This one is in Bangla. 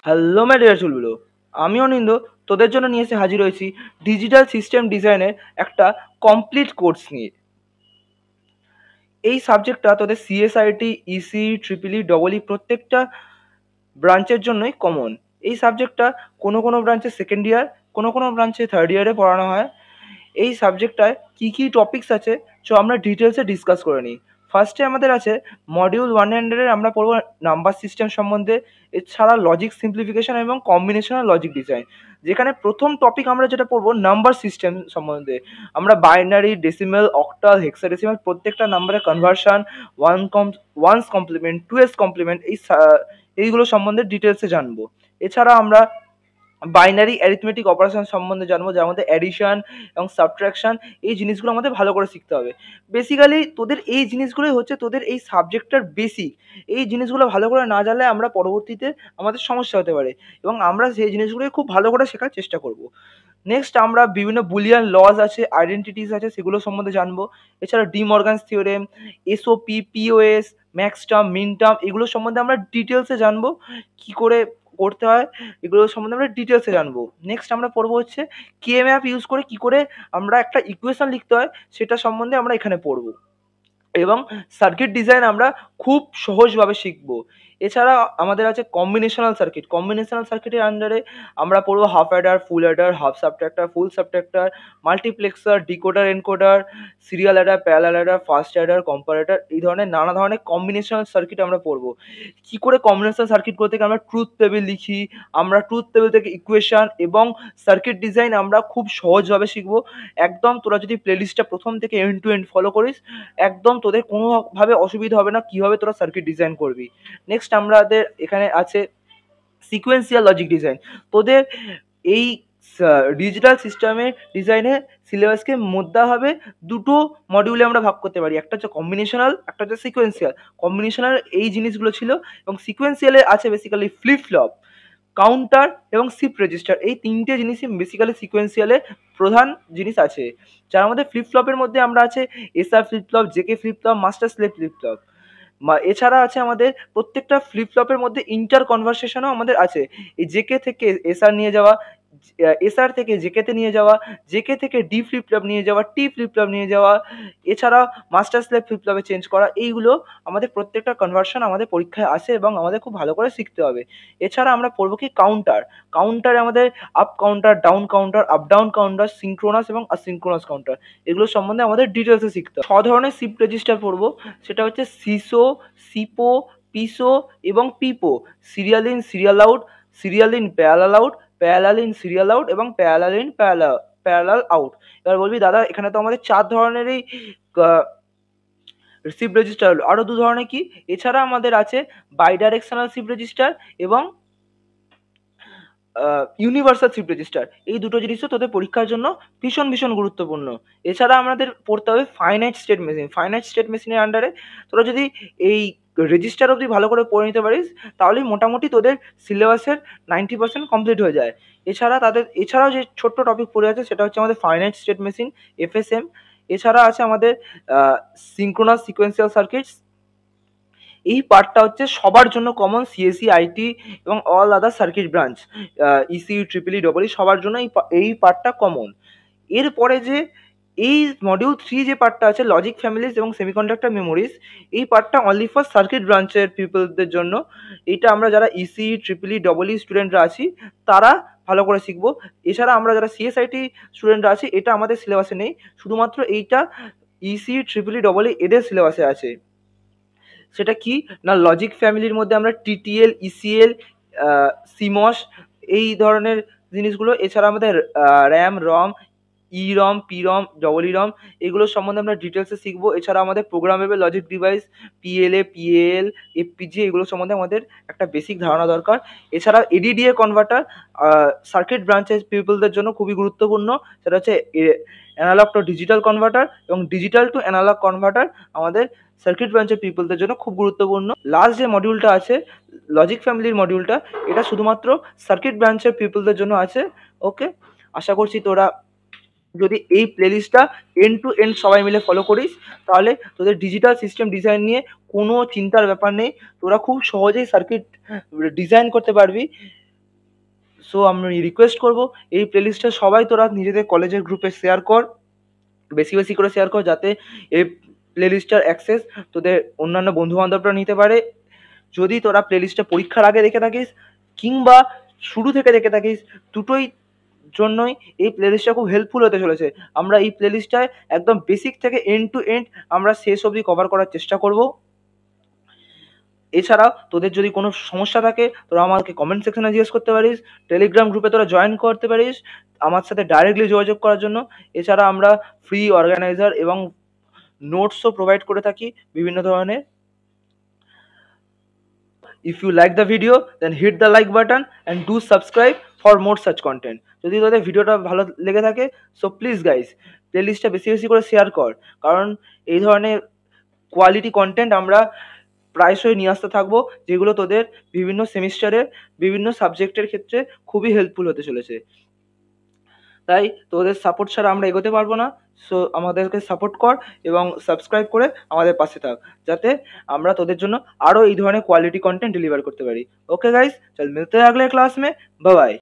হ্যালো মাই ডিয়ার চুলগুলো, আমি অনিন্দ তোদের জন্য নিয়ে এসে হাজির হয়েছি ডিজিটাল সিস্টেম ডিজাইনের একটা কমপ্লিট কোর্স নিয়ে। এই সাবজেক্টটা তোদের CSIT, EC, triple E, double E প্রত্যেকটা ব্রাঞ্চের জন্যই কমন। এই সাবজেক্টটা কোনো কোনো ব্রাঞ্চে সেকেন্ড ইয়ার, কোনো কোনো ব্রাঞ্চে থার্ড ইয়ারে পড়ানো হয়। এই সাবজেক্টটায় কী কী টপিকস আছে আমরা ডিটেলসে ডিসকাস করে নিই। ফার্স্টে আমাদের আছে মডিউল 100-এর আমরা পড়বো নাম্বার সিস্টেম সম্বন্ধে, এছাড়া লজিক সিম্পলিফিকেশন এবং কম্বিনেশনাল লজিক ডিজাইন। যেখানে প্রথম টপিক আমরা যেটা পড়বো নাম্বার সিস্টেম সম্বন্ধে, আমরা বাইনারি, ডেসিমেল, অক্টাল, হেক্সাডেসিমাল প্রত্যেকটা নাম্বারের conversion, one's complement, two's complement, এইগুলো সম্বন্ধে ডিটেলসে জানবো। এছাড়া আমরা বাইনারি অ্যারিথমেটিক অপারেশন সম্বন্ধে জানবো, যার মধ্যে অ্যাডিশন এবং সাবট্রাকশন, এই জিনিসগুলো আমাদের ভালো করে শিখতে হবে। বেসিক্যালি তোদের এই জিনিসগুলোই হচ্ছে তোদের এই সাবজেক্টটার বেসিক। এই জিনিসগুলো ভালো করে না জানলে আমরা পরবর্তীতে আমাদের সমস্যা হতে পারে, এবং আমরা সেই জিনিসগুলোই খুব ভালো করে শেখার চেষ্টা করব। নেক্সট আমরা বিভিন্ন বুলিয়ান লজ আছে, আইডেন্টিটিস আছে, সেগুলো সম্বন্ধে জানবো। এছাড়া De Morgan's theorem, SOP, POS, max term, min term, এগুলো সম্বন্ধে আমরা ডিটেলসে জানবো কি করে করতে হয়, এগুলো সম্বন্ধে আমরা ডিটেলসে জানবো। নেক্সট আমরা পড়বো হচ্ছে কে ম্যাপ ইউজ করে কি করে আমরা একটা ইকুয়েশন লিখতে হয়, সেটা সম্বন্ধে আমরা এখানে পড়বো। এবং সার্কিট ডিজাইন আমরা খুব সহজভাবে শিখবো। এছাড়া আমাদের আছে কম্বিনেশনাল সার্কিট। কম্বিনেশনাল সার্কিটের আন্ডারে আমরা পড়বো half adder, full adder, half subtractor, full subtractor, multiplexer, decoder, encoder, serial adder, parallel adder, fast adder, comparator, এই ধরনের নানা ধরনের কম্বিনেশনাল সার্কিট আমরা পড়বো। কি করে কম্বিনেশনাল সার্কিট করতে গিয়ে আমরা ট্রুথ টেবিল লিখি, আমরা ট্রুথ টেবিল থেকে ইকুয়েশন এবং সার্কিট ডিজাইন আমরা খুব সহজভাবে শিখবো। একদম তোরা যদি প্লেলিস্টটা প্রথম থেকে এন্ড টু এন্ড ফলো করিস, একদম তোদের কোনোভাবে অসুবিধা হবে না কীভাবে তোরা সার্কিট ডিজাইন করবি। নেক্সট আমাদের এখানে আছে সিকোয়েন্সিয়াল লজিক ডিজাইন। তোদের এই ডিজিটাল সিস্টেমের ডিজাইনে সিলেবাসকে মধ্যভাবে দুটো মডিউলে আমরা ভাগ করতে পারি, একটা হচ্ছে কম্বিনেশনাল, একটা হচ্ছে সিকোয়েন্সিয়াল। কম্বিনেশনাল এই জিনিসগুলো ছিল, এবং সিকোয়েন্সিয়ালে আছে বেসিক্যালি ফ্লিপ ফ্লপ, কাউন্টার এবং শিফট রেজিস্টার। এই তিনটে জিনিসই বেসিক্যালি সিকোয়েন্সিয়ালে প্রধান জিনিস আছে, যার মধ্যে ফ্লিপ ফ্লপের মধ্যে আমরা আছে SR flip flop, JK flip flop, master slave flip flop. এছাড়া আছে আমাদের প্রত্যেকটা ফ্লিপ ফ্লপের মধ্যে ইন্টার কনভারসেশনও আমাদের আছে। এই জেকে থেকে এসআর নিয়ে যাওয়া, এসআর থেকে জেকেতে নিয়ে যাওয়া, জেকে থেকে ডি ফ্লিপ ফ্লপ নিয়ে যাওয়া, টি ফ্লিপ ফ্লপ নিয়ে যাওয়া, এছাড়া মাস্টার স্লেভ ফ্লিপ ফ্লপে চেঞ্জ করা, এইগুলো আমাদের প্রত্যেকটা কনভার্সন আমাদের পরীক্ষায় আসে এবং আমাদের খুব ভালো করে শিখতে হবে। এছাড়া আমরা পড়বো কি কাউন্টার। কাউন্টারে আমাদের up counter, down counter, up down counter, synchronous এবং অসিঙ্ক্রোনাস কাউন্টার, এগুলো সম্বন্ধে আমাদের ডিটেলসে শিখতে হবে। ছ ধরনের শিফট রেজিস্টার পড়বো, সেটা হচ্ছে সিসো, সিপো, পিসো এবং PIPO. Serial in, serial out, serial in parallel out, parallel in serial out এবং প্যারালাল ইন প্যারালাল আউট। এবার বলবি দাদা এখানে তো আমাদের 4 ধরনেরই শিফট রেজিস্টার হলো, আরও 2 ধরনের কি? এছাড়া আমাদের আছে বাই ডাইরেকশনাল শিফট রেজিস্টার এবং ইউনিভার্সাল শিফট রেজিস্টার। এই দুটো জিনিসও তোদের পরীক্ষার জন্য ভীষণ ভীষণ গুরুত্বপূর্ণ। এছাড়া আমাদের পড়তে হবে finite state machine. Finite state মেশিনের আন্ডারে তোরা যদি এই রেজিস্টার অবধি ভালো করে পড়ে নিতে পারিস, তাহলেই মোটামুটি তোদের সিলেবাসের 90% কমপ্লিট হয়ে যায়। এছাড়াও যে ছোট্ট টপিক পড়ে আছে সেটা হচ্ছে আমাদের ফাইনাইট স্টেট মেশিন, এফএসএম। এছাড়া আছে আমাদের সিঙ্ক্রোনাস সিকোয়েন্সিয়াল সার্কিটস। এই পার্টটা হচ্ছে সবার জন্য কমন, সিএসি, আইটি এবং all other circuit branch, EC, triple E, double ই সবার জন্য এই পার্টটা কমন। এরপরে যে এই মডিউল 3 যে পার্টটা আছে লজিক ফ্যামিলিজ এবং সেমিকন্ডাক্টর মেমোরিজ, এই পার্টটা অনলি ফর সার্কিট ব্রাঞ্চের পিপলদের জন্য। এটা আমরা যারা ইসি, ট্রিপল ই, ডবল ই স্টুডেন্টরা আছি তারা ভালো করে শিখবো। এছাড়া আমরা যারা সিএসআইটি স্টুডেন্টরা আছি এটা আমাদের সিলেবাসে নেই, শুধুমাত্র এইটা ইসি, ট্রিপল ই, ডবল ই এদের সিলেবাসে আছে। সেটা কি না, লজিক ফ্যামিলির মধ্যে আমরা টিটিএল, ইসিএল, সিমস এই ধরনের জিনিসগুলো, এছাড়া আমাদের RAM, ROM, EROM, PROM, double EROM, এগুলো সম্বন্ধে আমরা ডিটেলসে শিখবো। এছাড়া আমাদের programmable logic device, PLA, PL, FPGA, এগুলো সম্বন্ধে আমাদের একটা বেসিক ধারণা দরকার। এছাড়া এডিডিএ কনভার্টার সার্কিট ব্রাঞ্চের পিপলদের জন্য খুবই গুরুত্বপূর্ণ। সেটা হচ্ছে অ্যানালগ টু ডিজিটাল কনভার্টার এবং ডিজিটাল টু অ্যানালগ কনভার্টার আমাদের সার্কিট ব্রাঞ্চের পিপলদের জন্য খুব গুরুত্বপূর্ণ। লাস্ট যে মডিউলটা আছে লজিক ফ্যামিলির মডিউলটা, এটা শুধুমাত্র সার্কিট ব্রাঞ্চের পিপলদের জন্য আছে। ওকে, আশা করছি তোরা যদি এই প্লেলিস্টটা এন্ড টু এন্ড সবাই মিলে ফলো করিস, তাহলে তোদের ডিজিটাল সিস্টেম ডিজাইন নিয়ে কোনো চিন্তার ব্যাপার নেই, তোরা খুব সহজেই সার্কিট ডিজাইন করতে পারবি। সো আমি রিকোয়েস্ট করব এই প্লেলিস্টটা সবাই তোরা নিজেদের কলেজের গ্রুপে শেয়ার কর, বেশি বেশি করে শেয়ার কর, যাতে এই প্লেলিস্টটার অ্যাক্সেস তোদের অন্যান্য বন্ধুবান্ধবরা নিতে পারে। যদি তোরা প্লেলিস্টটা পরীক্ষার আগে দেখে থাকিস কিংবা শুরু থেকে দেখে থাকিস, দুটোই জন্যই এই প্লেলিস্টটা খুব হেল্পফুল হতে চলেছে। আমরা এই প্লেলিস্টটায় একদম বেসিক থেকে এন্ড টু এন্ড আমরা শেষ অবধি কভার করার চেষ্টা করব। এছাড়া তোদের যদি কোনো সমস্যা থাকে তোরা আমাকে কমেন্ট সেকশনে জিজ্ঞেস করতে পারিস, টেলিগ্রাম গ্রুপে তোরা জয়েন করতে পারিস আমার সাথে ডাইরেক্টলি যোগাযোগ করার জন্য। এছাড়া আমরা ফ্রি অর্গানাইজার এবং নোটসও প্রোভাইড করে থাকি বিভিন্ন ধরনের। If you like the video, then hit the like button and do subscribe for more such content. যদি তোদের ভিডিওটা ভালো লেগে থাকে, সো প্লিজ গাইস প্লেলিস্টটা বেশি বেশি করে শেয়ার কর, কারণ এই ধরনের কোয়ালিটি কন্টেন্ট আমরা প্রায়শই নিয়ে আসতে থাকবো, যেগুলো তোদের বিভিন্ন সেমিস্টারের বিভিন্ন সাবজেক্টের ক্ষেত্রে খুবই হেল্পফুল হতে চলেছে। তাই তোদের সাপোর্ট ছাড়া আমরা এগোতে পারবো না। সো আমাদেরকে সাপোর্ট কর এবং সাবস্ক্রাইব করে আমাদের পাশে থাক, যাতে আমরা তোদের জন্য আরও এই ধরনের কোয়ালিটি কন্টেন্ট ডেলিভার করতে পারি। ओके गाइस, चल मिलते हैं अगले क्लास में, बाय बाय।